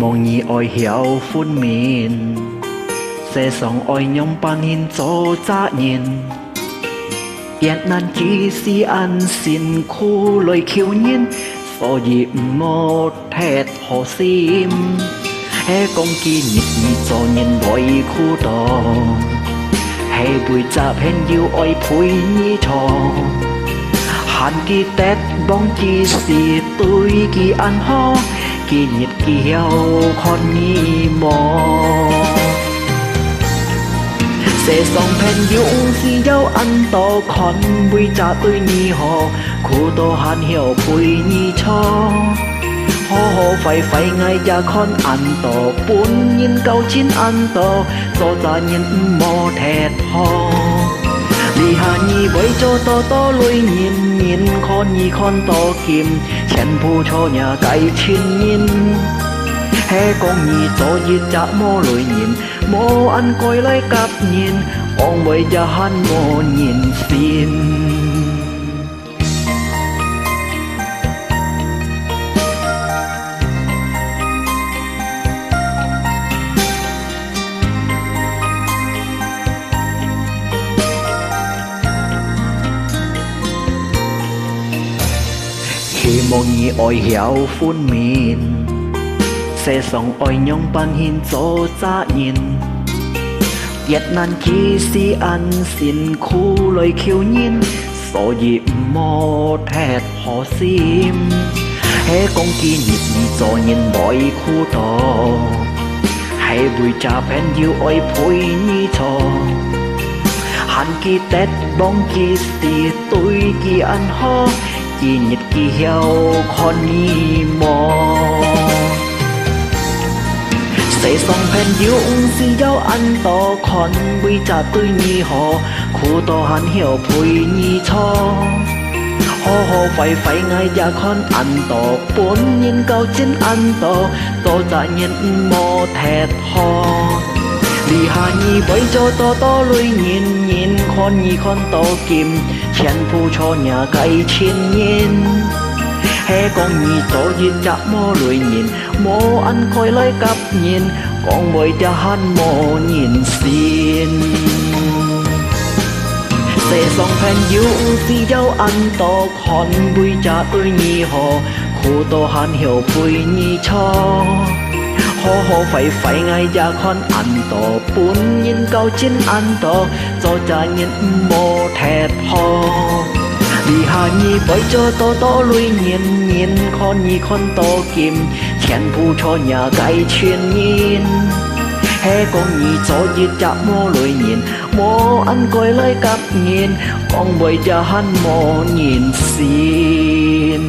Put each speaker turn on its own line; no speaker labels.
望你愛曉歡面，世上愛用扮現做責任，別難只是按辛苦來求人，所以唔好踢好心。係講見日兒做人來苦多，係會集偏要愛陪你錯。hạn kỳ Tết bóng chỉ xì tôi kỳ ăn ho kỳ nhiệt kỳ heo con nghi mò sẽ xong phèn dũng xì dâu ăn to con vui trả tôi nghi ho khu tô hạn hiểu bùi nghi cho ho phải ngay cha con ăn to bốn nhìn câu chín ăn to do ta nhìn mò thẹt ho đi hà nhi với cho to lôi nhìn con to kim chen phu cho nhà cái chín nhìn hè con nhi cho giết chả mô lôi nhìn mô ăn coi lấy cặp nhìn ông với gia han mô nhìn xin khi mong nhị oi hiểu phun min sẽ song oi nhong ban hin cho cha nhìn Việt Nam chỉ si ăn xin khu lời khiêu nhìn so dịp mò thẹt họ sim hé con kia nhịp cho nhìn mọi khu to hay vui cha pen yêu oi phôi nhi cho hạn kỳ Tết bóng kỳ si tôi kỳ ăn ho kỳ nhật kỳ heo con ni mò sẽ xong phèn dũng xì dâu ăn to con vui trả tôi nhi họ khu to hắn hiểu phôi nhi cho ho phải ngay gia con ăn to bốn nhìn câu chín ăn to trả nhìn mò thẹt ho đi hà nhi với cho to lôi nhìn con to kim chen phu cho nhà cái chín nhìn hè con nhi cho giết chả mô lôi nhìn mô ăn coi lấy cặp nhìn con với cha han mô nhìn xin sẽ xong phèn dũng xì dâu ăn to con vui cha tôi nhi họ khu to han hiểu vui nhi cho ho phải ngay gia con ăn to bốn nhìn câu chín ăn to cho cha nhìn mô thẹt ho đi hà nhi với cho to lôi nhìn con to kim chen phu cho nhà cái chuyên nhìn hè con nhi cho giết chả mô lôi nhìn mô ăn coi lấy cặp nhìn con với cha hắn mô nhìn xin